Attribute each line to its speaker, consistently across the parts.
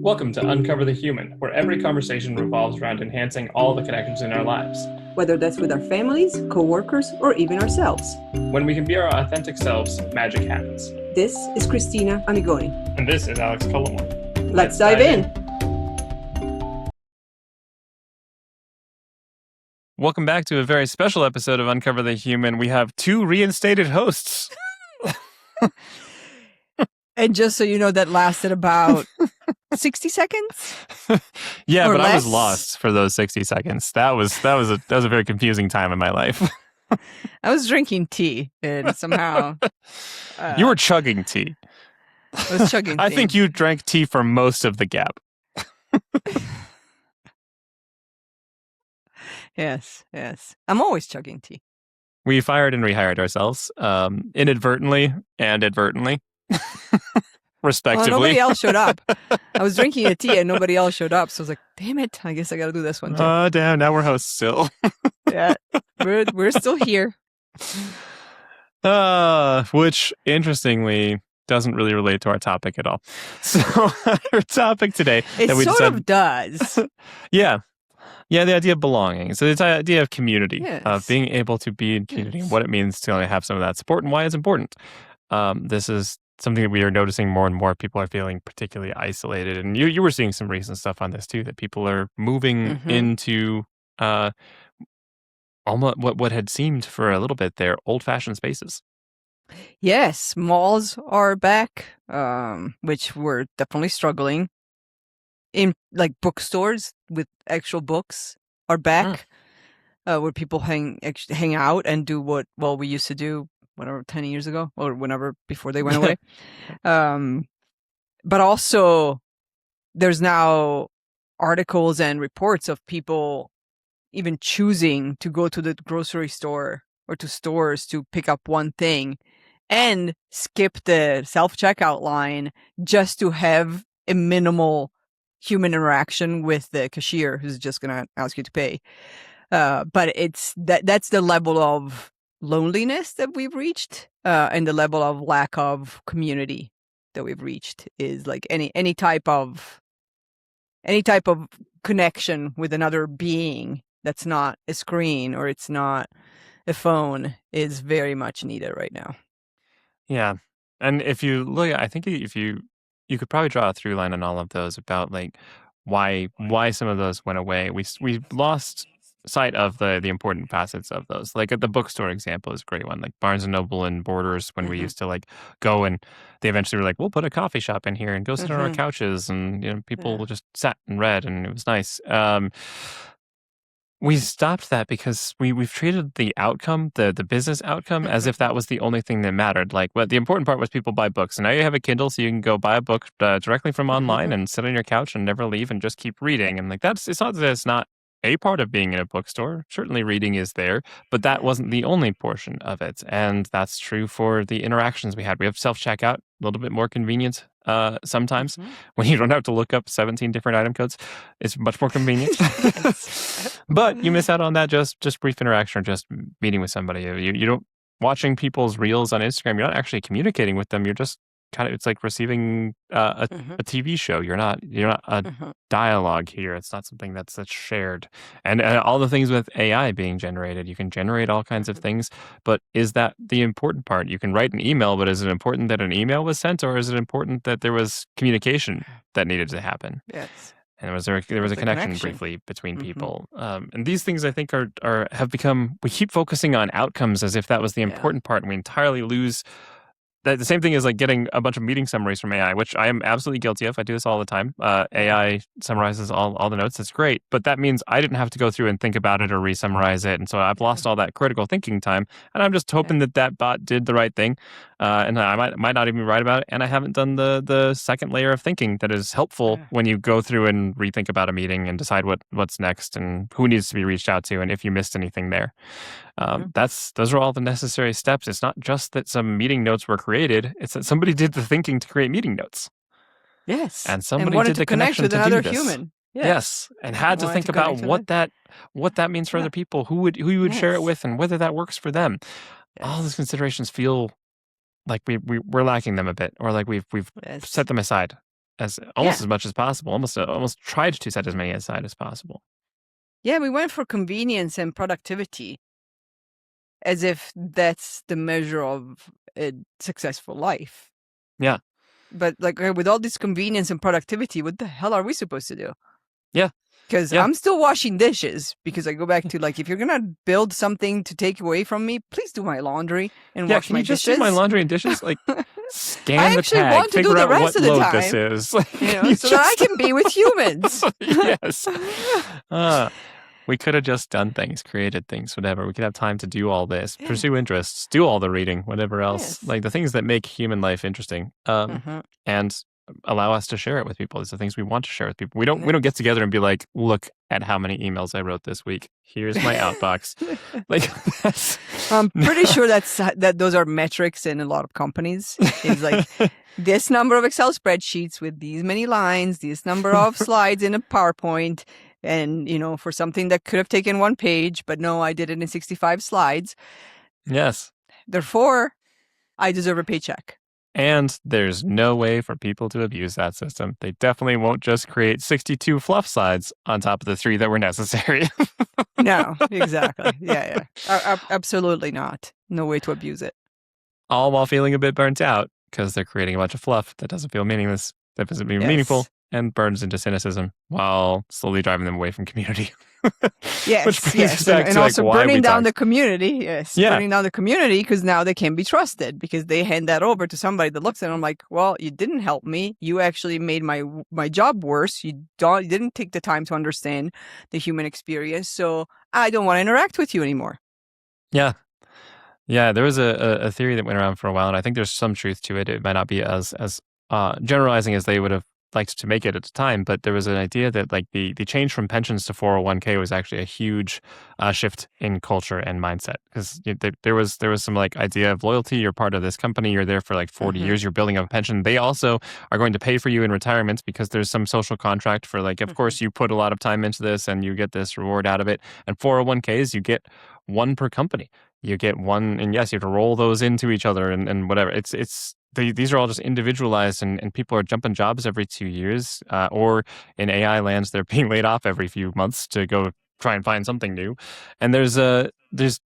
Speaker 1: Welcome to Uncover the Human, where every conversation revolves around enhancing all the connections in our lives.
Speaker 2: Whether that's with our families, coworkers, or even ourselves.
Speaker 1: When we can be our authentic selves, magic happens.
Speaker 2: This is Cristina Amigoni.
Speaker 1: And this is Alex Cullimore.
Speaker 2: Let's dive in.
Speaker 1: Welcome back to a very special episode of Uncover the Human. We have two reinstated hosts.
Speaker 3: And just so you know, that lasted about 60 seconds.
Speaker 1: Yeah, but
Speaker 3: less.
Speaker 1: I was lost for those 60 seconds. That was a very confusing time in my life.
Speaker 3: I was drinking tea, and somehow
Speaker 1: you were chugging tea.
Speaker 3: I was chugging tea.
Speaker 1: I think you drank tea for most of the gap.
Speaker 3: Yes. I'm always chugging tea.
Speaker 1: We fired and rehired ourselves, inadvertently and advertently, respectively.
Speaker 3: Well, nobody else showed up. I was drinking a tea and nobody else showed up, so I was like, "Damn it! I guess I got to do this one too."
Speaker 1: Oh, damn! Now we're hosts still.
Speaker 3: Yeah, we're still here.
Speaker 1: Which interestingly doesn't really relate to our topic at all. So our topic today,
Speaker 3: It
Speaker 1: that we
Speaker 3: sort
Speaker 1: decided,
Speaker 3: of does.
Speaker 1: Yeah, the idea of belonging. So the idea of community,
Speaker 3: Yes.
Speaker 1: of being able to be in community,
Speaker 3: Yes.
Speaker 1: what it means to have some of that support and why it's important. This is something that we are noticing more and more. People are feeling particularly isolated. And you were seeing some recent stuff on this too, that people are moving into almost what had seemed for a little bit there, old-fashioned spaces.
Speaker 3: Yes, malls are back, which we're definitely struggling. In like bookstores with actual books are back, where people hang out and do what we used to do, whatever 10 years ago or whenever before they went away. But also, there's now articles and reports of people even choosing to go to the grocery store or to stores to pick up one thing and skip the self-checkout line just to have a minimal human interaction with the cashier who's just going to ask you to pay. But it's that's the level of loneliness that we've reached, and the level of lack of community that we've reached is like any type of connection with another being that's not a screen or it's not a phone is very much needed right now.
Speaker 1: Yeah. And if you look, I think if you could probably draw a through line on all of those about like why some of those went away. We lost sight of the important facets of those. Like at the bookstore example is a great one. Like Barnes and Noble and Borders, when we used to like go, and they eventually were like, we'll put a coffee shop in here and go sit on our couches, and people just sat and read, and it was nice. We stopped that because we've treated the outcome, the business outcome, as if that was the only thing that mattered. Like, what the important part was people buy books. And now you have a Kindle, so you can go buy a book directly from online and sit on your couch and never leave and just keep reading. And like it's not that it's not a part of being in a bookstore. Certainly reading is there, but that wasn't the only portion of it. And that's true for the interactions we had. We have self-checkout, a little bit more convenient sometimes when you don't have to look up 17 different item codes. It's much more convenient. But you miss out on that just brief interaction or just meeting with somebody. You don't watching people's reels on Instagram. You're not actually communicating with them. You're just it's like receiving a TV show. You're not a dialogue here. It's not something that's shared. And all the things with AI being generated, you can generate all kinds of things. But is that the important part? You can write an email, but is it important that an email was sent, or is it important that there was communication that needed to happen?
Speaker 3: Yes.
Speaker 1: And there was a connection briefly between people. And these things, I think, have become. We keep focusing on outcomes as if that was the important part, and we entirely lose. The same thing is like getting a bunch of meeting summaries from AI, which I am absolutely guilty of. I do this all the time. AI summarizes all the notes. It's great. But that means I didn't have to go through and think about it or re-summarize it. And so I've lost all that critical thinking time. And I'm just hoping that bot did the right thing. And I might not even write about it. And I haven't done the second layer of thinking that is helpful when you go through and rethink about a meeting and decide what's next and who needs to be reached out to and if you missed anything there. Those are all the necessary steps. It's not just that some meeting notes were created; it's that somebody did the thinking to create meeting notes.
Speaker 3: Yes,
Speaker 1: and somebody
Speaker 3: wanted
Speaker 1: did
Speaker 3: to
Speaker 1: the
Speaker 3: connect
Speaker 1: connection
Speaker 3: with
Speaker 1: to
Speaker 3: another
Speaker 1: do this.
Speaker 3: human.
Speaker 1: Yes, and had to think about what that means for other people, who you would share it with, and whether that works for them. Yes. All those considerations feel like we're lacking them a bit, or like we've set them aside. as
Speaker 3: Yeah.
Speaker 1: almost as much as possible. Almost tried to set as many aside as possible.
Speaker 3: Yeah, we went for convenience and productivity as if that's the measure of a successful life.
Speaker 1: Yeah.
Speaker 3: But like with all this convenience and productivity, what the hell are we supposed to do?
Speaker 1: Yeah.
Speaker 3: Because
Speaker 1: Yeah.
Speaker 3: I'm still washing dishes because I go back to like, if you're going to build something to take away from me, please do my laundry and
Speaker 1: Yeah.
Speaker 3: wash
Speaker 1: Can
Speaker 3: my
Speaker 1: you just
Speaker 3: dishes.
Speaker 1: do my laundry and dishes? Like,
Speaker 3: I
Speaker 1: scan the
Speaker 3: actually
Speaker 1: tag,
Speaker 3: want to do
Speaker 1: figure
Speaker 3: the
Speaker 1: out
Speaker 3: rest
Speaker 1: what
Speaker 3: of the
Speaker 1: load this
Speaker 3: time,
Speaker 1: is. Like,
Speaker 3: so that I can be with humans.
Speaker 1: Yes. We could have just done things, created things, whatever. We could have time to do all this,
Speaker 3: Yeah.
Speaker 1: pursue interests, do all the reading, whatever else.
Speaker 3: Yes.
Speaker 1: Like the things that make human life interesting. And allow us to share it with people. It's the things we want to share with people. We don't get together and be like, look at how many emails I wrote this week. Here's my outbox. Like that's
Speaker 3: I'm pretty sure that those are metrics in a lot of companies. It's like this number of Excel spreadsheets with these many lines, this number of slides in a PowerPoint, and for something that could have taken 1 page, but no, I did it in 65 slides.
Speaker 1: Yes.
Speaker 3: Therefore, I deserve a paycheck.
Speaker 1: And there's no way for people to abuse that system. They definitely won't just create 62 fluff slides on top of the 3 that were necessary.
Speaker 3: No, exactly. Yeah. Absolutely not. No way to abuse it.
Speaker 1: All while feeling a bit burnt out because they're creating a bunch of fluff that doesn't feel meaningless, that doesn't feel meaningful, and burns into cynicism while slowly driving them away from community.
Speaker 3: Yes,
Speaker 1: Which brings us
Speaker 3: yes.
Speaker 1: back
Speaker 3: And
Speaker 1: to
Speaker 3: also
Speaker 1: like, why
Speaker 3: burning
Speaker 1: we
Speaker 3: down
Speaker 1: talked.
Speaker 3: the community. Yes,
Speaker 1: Yeah.
Speaker 3: burning down the community because now they can't be trusted because they hand that over to somebody that looks at them like, well, you didn't help me. You actually made my job worse. You didn't take the time to understand the human experience. So I don't want to interact with you anymore.
Speaker 1: Yeah. Yeah, there was a theory that went around for a while, and I think there's some truth to it. It might not be as generalizing as they would have liked to make it at the time, but there was an idea that like the change from pensions to 401k was actually a huge shift in culture and mindset because there was some like idea of loyalty. You're part of this company. You're there for like 40 years. You're building up a pension. They also are going to pay for you in retirement because there's some social contract for like, of course, you put a lot of time into this and you get this reward out of it. And 401ks, you get one per company. You get one, and yes, you have to roll those into each other and whatever. These are all just individualized, and people are jumping jobs every 2 years, or in AI lands, they're being laid off every few months to go try and find something new. And there's a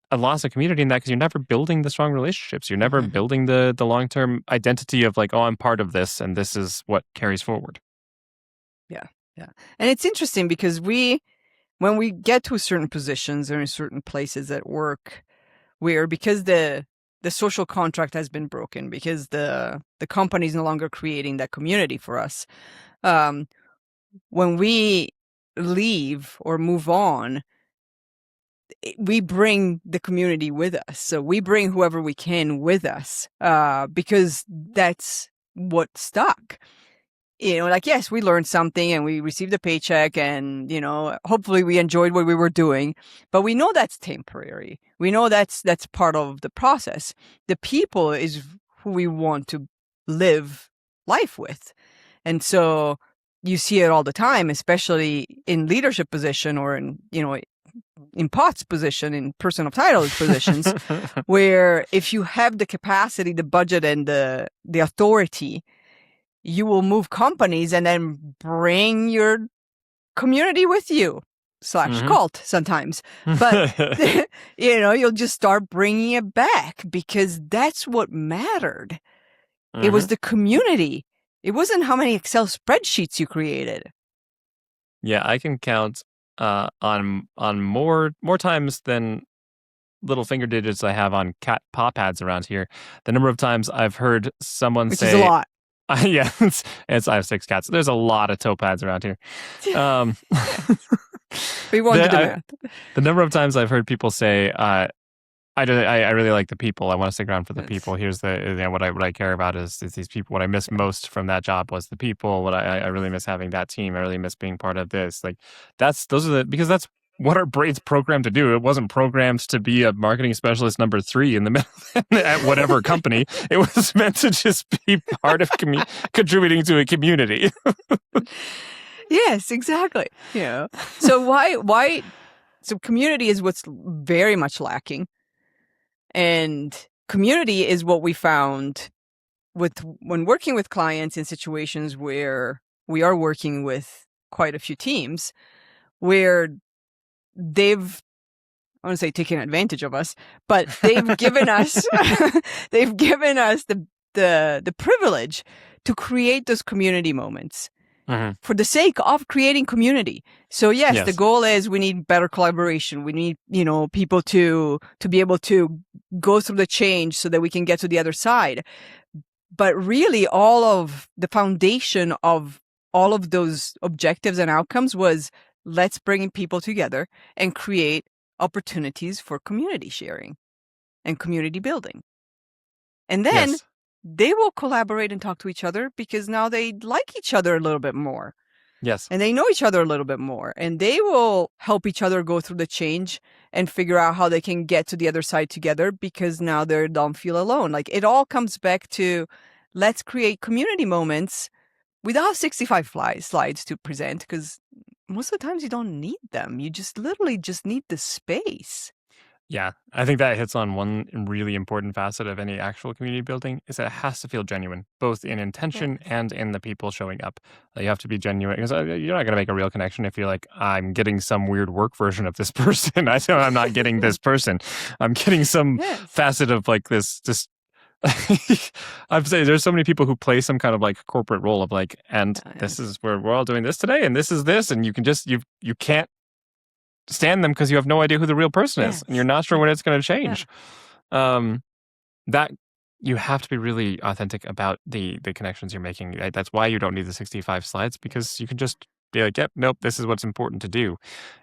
Speaker 1: loss of community in that because you're never building the strong relationships. You're never building the long-term identity of like, oh, I'm part of this, and this is what carries forward.
Speaker 3: Yeah. And it's interesting because when we get to certain positions or in certain places at work, where because the social contract has been broken, because the company is no longer creating that community for us, when we leave or move on, we bring the community with us. So we bring whoever we can with us, because that's what stuck. Like, yes, we learned something and we received a paycheck and, hopefully we enjoyed what we were doing, but we know that's temporary. We know that's part of the process. The people is who we want to live life with. And so you see it all the time, especially in leadership position or in POTS position, in person of title positions, where if you have the capacity, the budget and the authority, you will move companies and then bring your community with you / cult sometimes. But, you'll just start bringing it back because that's what mattered. It was the community. It wasn't how many Excel spreadsheets you created.
Speaker 1: Yeah, I can count on more times than little finger digits I have on cat paw pads around here. The number of times I've heard someone
Speaker 3: Which
Speaker 1: say,
Speaker 3: is a lot.
Speaker 1: Yeah, I have 6 cats. There's a lot of toe pads around here.
Speaker 3: We won't do the math.
Speaker 1: The number of times I've heard people say, I really like the people. I want to stick around for the people. Here's what I care about is these people. What I miss most from that job was the people. What I really miss having that team. I really miss being part of this. Like because that's what our brain's programmed to do. It wasn't programmed to be a marketing specialist number 3 in the middle at whatever company. It was meant to just be part of contributing to a community.
Speaker 3: Yes, exactly. So why? So community is what's very much lacking, and community is what we found when working with clients in situations where we are working with quite a few teams, where they've, I want to say taken advantage of us, but they've given us they've given us the privilege to create those community moments for the sake of creating community. So yes, the goal is we need better collaboration. We need, people to be able to go through the change so that we can get to the other side. But really, all of the foundation of all of those objectives and outcomes was, let's bring people together and create opportunities for community sharing and community building. And then they will collaborate and talk to each other because now they like each other a little bit more.
Speaker 1: Yes.
Speaker 3: And they know each other a little bit more. And they will help each other go through the change and figure out how they can get to the other side together because now they don't feel alone. Like, it all comes back to, let's create community moments without 65 slides to present, because most of the times you don't need them. You just literally just need the space.
Speaker 1: Yeah, I think that hits on one really important facet of any actual community building, is that it has to feel genuine, both in intention and in the people showing up. You have to be genuine, because you're not going to make a real connection if you're like, I'm getting some weird work version of this person. I know I'm not getting this person. I'm getting some facet of like this. I'm saying there's so many people who play some kind of like corporate role of like, and this is where we're all doing this today, and this is this, and you can just you can't stand them because you have no idea who the real person is, and you're not sure when it's going to change. That you have to be really authentic about the connections you're making. That's why you don't need the 65 slides, because you can just be like, yep, nope, this is what's important to do.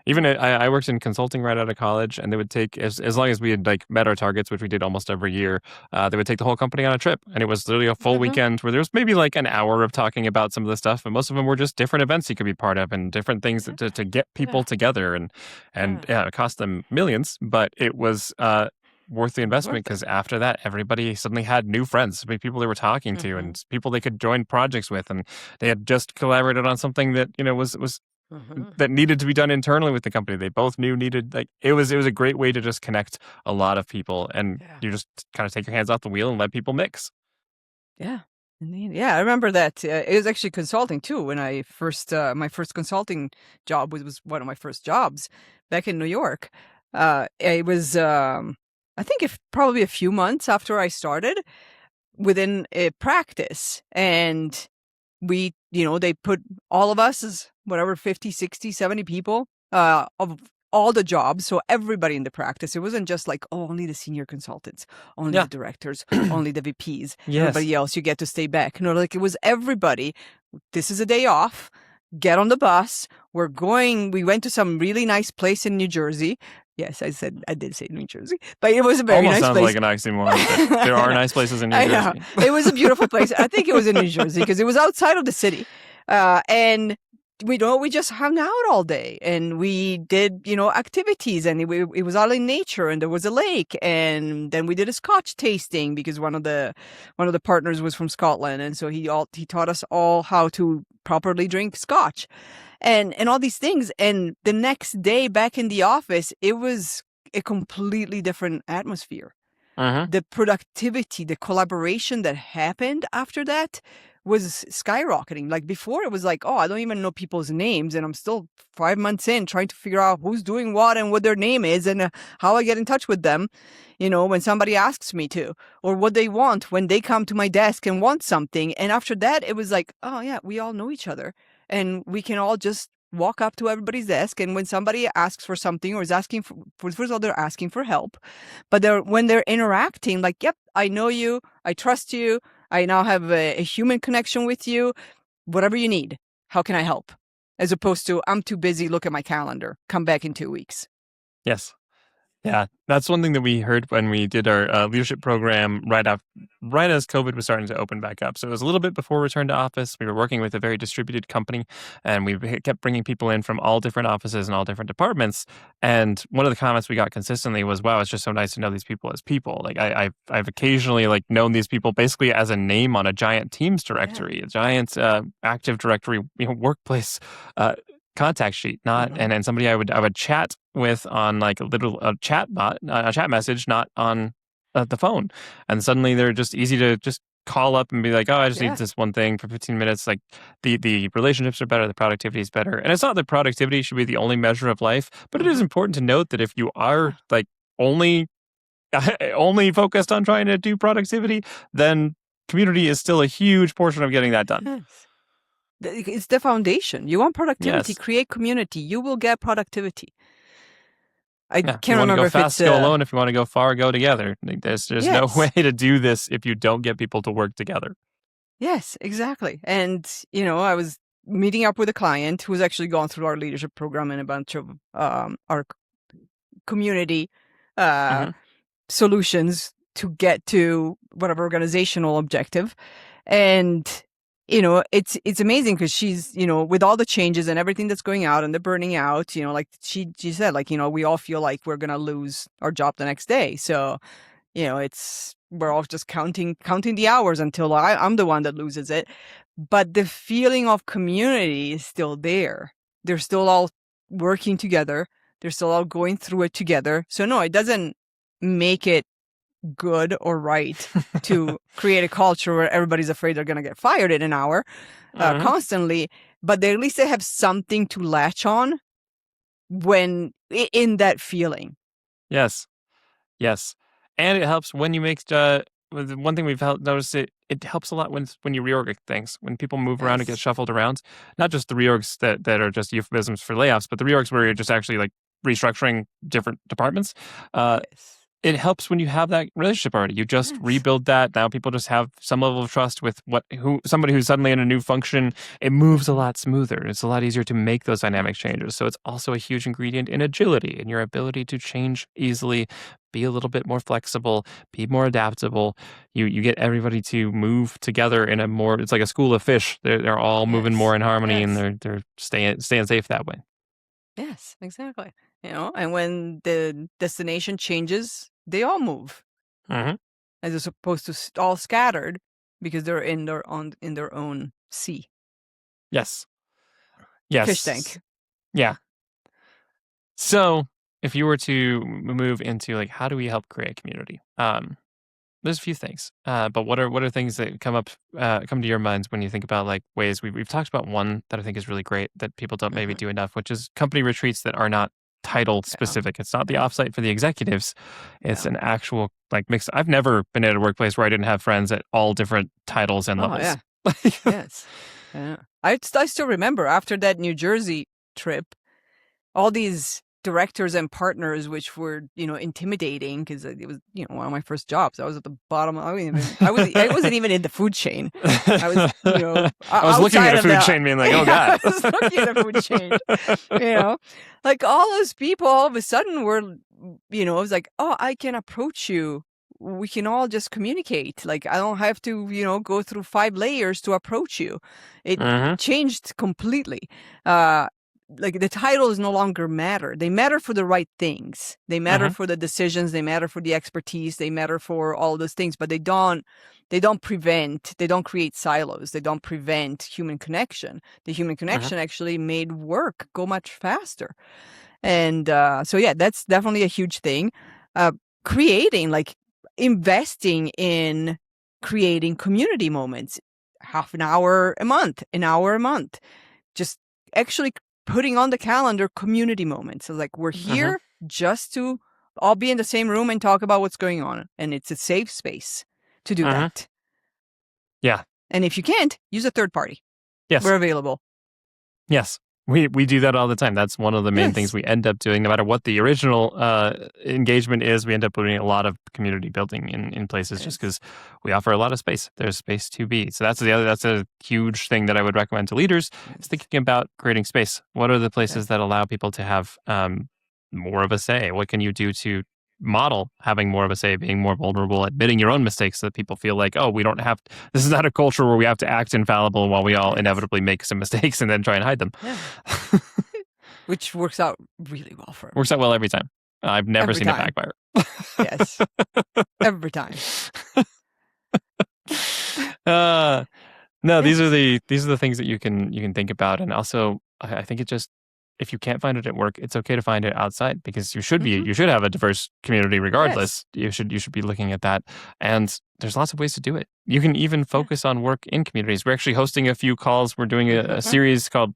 Speaker 1: Even I worked in consulting right out of college, and they would take, as long as we had like met our targets, which we did almost every year, they would take the whole company on a trip. And it was literally a full weekend where there was maybe like an hour of talking about some of the stuff, but most of them were just different events you could be part of and different things to get people together. And it cost them millions, but it was worth the investment, because after that, everybody suddenly had new friends, people they were talking to, and people they could join projects with, and they had just collaborated on something that was that needed to be done internally with the company. They both knew needed, like, it was a great way to just connect a lot of people, and you just kind of take your hands off the wheel and let people mix.
Speaker 3: Yeah. Yeah, I remember that. It was actually consulting too. When I first, my first consulting job was one of my first jobs back in New York. It was, I think probably a few months after I started within a practice, and we, they put all of us as whatever, 50, 60, 70 people, of all the jobs. So everybody in the practice, it wasn't just like, oh, only the senior consultants, only the directors, only the VPs, everybody else, you get to stay back. No, like, it was everybody. This is a day off. Get on the bus. We went to some really nice place in New Jersey. Yes, I did say New Jersey, but it was a very nice place.
Speaker 1: Almost sounds like an oxymoron, but there are nice places in New Jersey.
Speaker 3: It was a beautiful place. I think it was in New Jersey because it was outside of the city. And we just hung out all day, and we did, activities, and it was all in nature, and there was a lake, and then we did a Scotch tasting because one of the partners was from Scotland, and so he taught us all how to properly drink Scotch. And all these things. And the next day back in the office, it was a completely different atmosphere. The productivity, the collaboration that happened after that was skyrocketing. Like, before, it was like, oh, I don't even know people's names, and I'm still 5 months in trying to figure out who's doing what and what their name is and how I get in touch with them, when somebody asks me to, or what they want when they come to my desk and want something. And after that, it was like, oh yeah, we all know each other. And we can all just walk up to everybody's desk, and when somebody asks for something or is asking for first of all, they're asking for help, but when they're interacting, like, yep, I know you, I trust you, I now have a human connection with you. Whatever you need, how can I help? As opposed to, I'm too busy, look at my calendar, come back in 2 weeks.
Speaker 1: Yes. Yeah, that's one thing that we heard when we did our leadership program right as COVID was starting to open back up. So it was a little bit before return to office. We were working with a very distributed company, and we kept bringing people in from all different offices and all different departments. And one of the comments we got consistently was, "Wow, it's just so nice to know these people as people." Like, I've occasionally like known these people basically as a name on a giant Teams directory, a giant Active Directory, workplace contact sheet, not and somebody I would chat with on like a chat bot, a chat message, not on the phone. And suddenly they're just easy to just call up and be like, oh, I just
Speaker 3: Yeah.
Speaker 1: need this one thing for 15 minutes. Like the relationships are better, the productivity is better. And it's not that productivity should be the only measure of life, but it is important to note that if you are like only only focused on trying to do productivity, then community is still a huge portion of getting that done.
Speaker 3: Yes. It's the foundation. You want productivity,
Speaker 1: Yes.
Speaker 3: create community. You will get productivity. I
Speaker 1: Yeah. If you
Speaker 3: can't
Speaker 1: want to
Speaker 3: remember
Speaker 1: go
Speaker 3: if
Speaker 1: fast,
Speaker 3: it's
Speaker 1: go alone. If you want to go far, go together. Like, there's no
Speaker 3: yes.
Speaker 1: way to do this if you don't get people to work together.
Speaker 3: Yes, exactly. And, I was meeting up with a client who's actually gone through our leadership program and a bunch of our community solutions to get to whatever organizational objective. And, it's amazing because she's, with all the changes and everything that's going out and the burning out, like she said, like, we all feel like we're going to lose our job the next day. So, we're all just counting the hours until I'm the one that loses it. But the feeling of community is still there. They're still all working together. They're still all going through it together. So no, it doesn't make it good or right to create a culture where everybody's afraid they're going to get fired in an hour constantly. But at least they have something to latch on when in that feeling.
Speaker 1: Yes. Yes. And it helps when you make one thing we've noticed it helps a lot when you reorg things, when people move around and get shuffled around. Not just the reorgs that are just euphemisms for layoffs, but the reorgs where you're just actually like restructuring different departments. It helps when you have that relationship already. You just rebuild that. Now people just have some level of trust with somebody who's suddenly in a new function. It moves a lot smoother. It's a lot easier to make those dynamic changes. So it's also a huge ingredient in agility, in your ability to change easily, be a little bit more flexible, be more adaptable. You get everybody to move together in a more. It's like a school of fish. They're all moving more in harmony, and they're staying safe that way.
Speaker 3: Yes, exactly. And when the destination changes, they all move, as opposed to all scattered because they're in their own sea.
Speaker 1: Yes.
Speaker 3: Fish tank.
Speaker 1: Yeah. So, if you were to move into like, how do we help create community? There's a few things, but what are things that come to your minds when you think about like ways we've talked about one that I think is really great that people don't maybe do enough, which is company retreats that are not title specific. It's not the offsite for the executives. It's an actual like mix. I've never been at a workplace where I didn't have friends at all different titles and levels.
Speaker 3: Yes. Yeah. I still remember after that New Jersey trip, all these directors and partners, which were, intimidating because it was, one of my first jobs. I was at the bottom. I wasn't even in the food chain. I was,
Speaker 1: I was looking at a food chain being like, oh God.
Speaker 3: I was looking at a food chain, like all those people all of a sudden were, it was like, oh, I can approach you. We can all just communicate. Like, I don't have to, go through 5 layers to approach you. It changed completely. Like the titles no longer matter. They matter for the right things. They matter for the decisions. They matter for the expertise. They matter for all those things, but they don't create silos. They don't prevent human connection. The human connection actually made work go much faster. And so, yeah, that's definitely a huge thing. Investing in creating community moments, half an hour a month, an hour a month, just actually putting on the calendar community moments. So like we're here just to all be in the same room and talk about what's going on. And it's a safe space to do that.
Speaker 1: Yeah.
Speaker 3: And if you can't, use a third party.
Speaker 1: Yes.
Speaker 3: We're available.
Speaker 1: Yes. We do that all the time. That's one of the main things we end up doing. No matter what the original engagement is, we end up doing a lot of community building in places just because we offer a lot of space. There's space to be. So that's a huge thing that I would recommend to leaders is thinking about creating space. What are the places that allow people to have more of a say? What can you do to model having more of a say, being more vulnerable, admitting your own mistakes so that people feel like, oh, this is not a culture where we have to act infallible while we all inevitably make some mistakes and then try and hide them.
Speaker 3: Yeah. Which works out really well for them.
Speaker 1: Works out well every time. I've never seen it backfire.
Speaker 3: Yes. Every time.
Speaker 1: No, these are the things that you can think about. And also I think it just if you can't find it at work, it's okay to find it outside, because you should have a diverse community regardless.
Speaker 3: Yes.
Speaker 1: You should be looking at that. And there's lots of ways to do it. You can even focus on work in communities. We're actually hosting a few calls. We're doing a series called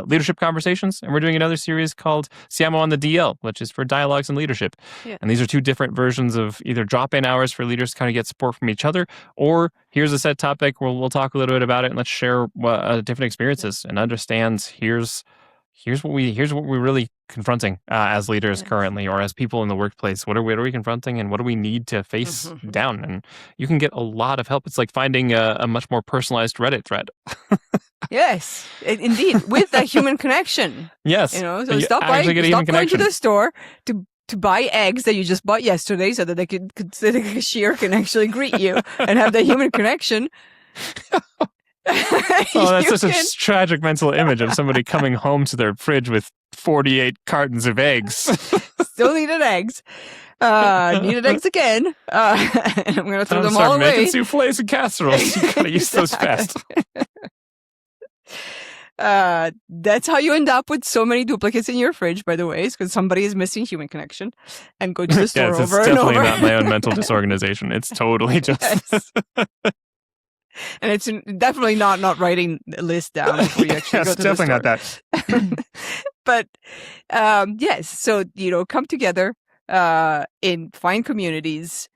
Speaker 1: Leadership Conversations, and we're doing another series called Siamo on the DL, which is for dialogues and leadership.
Speaker 3: Yeah.
Speaker 1: And these are two different versions of either drop-in hours for leaders to kind of get support from each other, or here's a set topic where we'll talk a little bit about it and let's share different experiences and understand here's what we're really confronting as leaders currently, or as people in the workplace. What are we confronting, and what do we need to face down? And you can get a lot of help. It's like finding a much more personalized Reddit thread.
Speaker 3: Yes, indeed, with that human connection.
Speaker 1: Yes.
Speaker 3: So
Speaker 1: You
Speaker 3: stop
Speaker 1: actually get a human
Speaker 3: going to
Speaker 1: connection.
Speaker 3: the store to buy eggs that you just bought yesterday, so that so the cashier can actually greet you and have that human connection.
Speaker 1: Oh, that's such a tragic mental image of somebody coming home to their fridge with 48 cartons of eggs.
Speaker 3: Still needed eggs. Needed eggs again. And I'm going to throw them all away.
Speaker 1: Making souffles and casseroles. You gotta use those fast.
Speaker 3: That's how you end up with so many duplicates in your fridge, by the way, because somebody is missing human connection and go to the store
Speaker 1: Yes,
Speaker 3: over
Speaker 1: it's
Speaker 3: and over.
Speaker 1: definitely not my own mental disorganization. It's totally just...
Speaker 3: Yes. And it's definitely not writing a list down before you actually
Speaker 1: Yes,
Speaker 3: go to the store.
Speaker 1: definitely not that.
Speaker 3: But yes, so come together, find communities.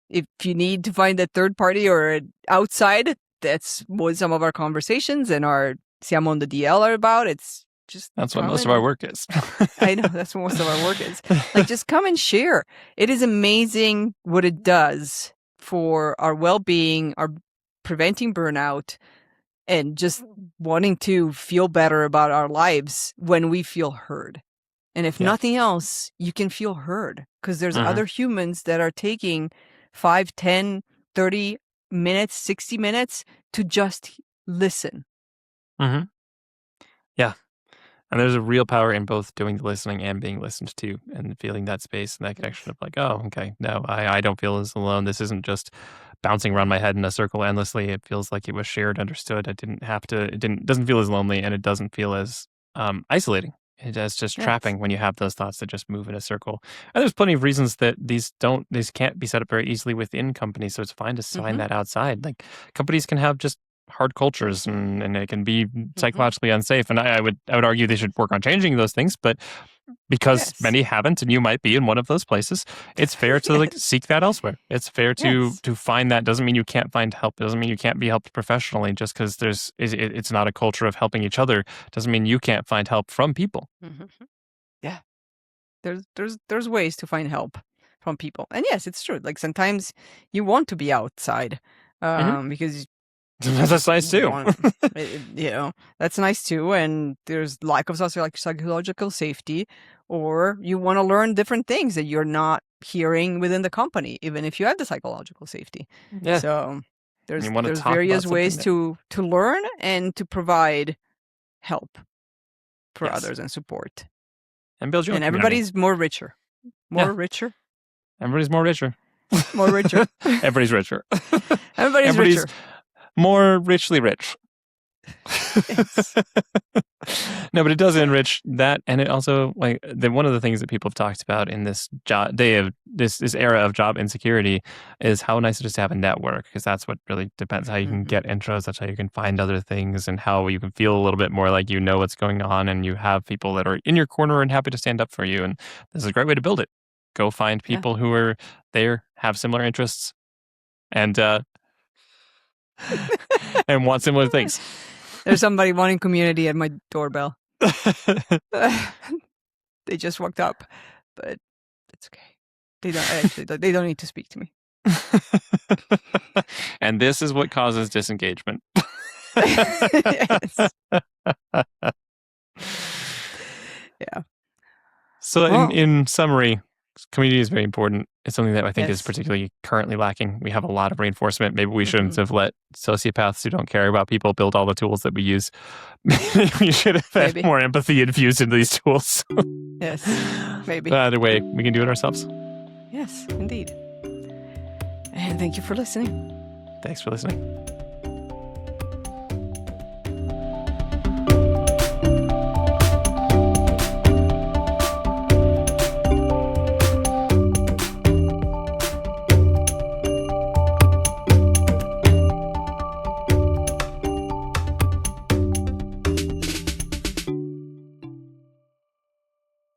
Speaker 3: If you need to find a third party or outside, that's what some of our conversations and our Siamo on the DL are about. It's just
Speaker 1: That's what most of our work is.
Speaker 3: I know, that's what most of our work is. Like, just come and share. It is amazing what it does for our well-being, our preventing burnout, and just wanting to feel better about our lives when we feel heard. And if nothing else, you can feel heard, because there's other humans that are taking 5, 10, 30 minutes, 60 minutes to just listen.
Speaker 1: Mm-hmm. Yeah. And there's a real power in both doing the listening and being listened to, and feeling that space and that connection of like, oh, okay, no, I don't feel as alone. This isn't just bouncing around my head in a circle endlessly. It feels like it was shared, understood. It doesn't feel as lonely, and it doesn't feel as isolating. It's just trapping when you have those thoughts that just move in a circle. And there's plenty of reasons that these can't be set up very easily within companies. So it's fine to sign that outside. Like, companies can have just hard cultures, and it can be psychologically unsafe. And I would argue they should work on changing those things, but because many haven't, and you might be in one of those places, it's fair to like seek that elsewhere. It's fair to find that. Doesn't mean you can't find help. It doesn't mean you can't be helped professionally just because it's not a culture of helping each other. Doesn't mean you can't find help from people.
Speaker 3: Yeah, there's ways to find help from people. And yes, it's true. Like, sometimes you want to be outside because
Speaker 1: that's nice too.
Speaker 3: That's nice too. And there's lack of psychological safety, or you want to learn different things that you're not hearing within the company, even if you have the psychological safety. Yeah. So there's various ways to learn and to provide help for others and support.
Speaker 1: And build your own
Speaker 3: community. Everybody's more richer. Richer.
Speaker 1: Everybody's more richer.
Speaker 3: More richer.
Speaker 1: Everybody's richer.
Speaker 3: Everybody's richer.
Speaker 1: More richly rich.
Speaker 3: Yes.
Speaker 1: No, but it does enrich that, and it also, like, one of the things that people have talked about in this this era of job insecurity is how nice it is to have a network, because that's what really depends how you can get intros. That's how you can find other things, and how you can feel a little bit more like you know what's going on, and you have people that are in your corner and happy to stand up for you. And this is a great way to build it. Go find people who are there, have similar interests, and and want similar things.
Speaker 3: There's somebody wanting community at my doorbell. They just walked up, but it's okay. They don't need to speak to me.
Speaker 1: And this is what causes disengagement.
Speaker 3: Yes. Yeah.
Speaker 1: So in summary, community is very important. It's something that I think is particularly currently lacking. We have a lot of reinforcement. Maybe we shouldn't have let sociopaths who don't care about people build all the tools that we use. We should have had more empathy infused into these tools.
Speaker 3: Yes, maybe.
Speaker 1: But either way, we can do it ourselves.
Speaker 3: Yes, indeed. And thank you for listening.
Speaker 1: Thanks for listening.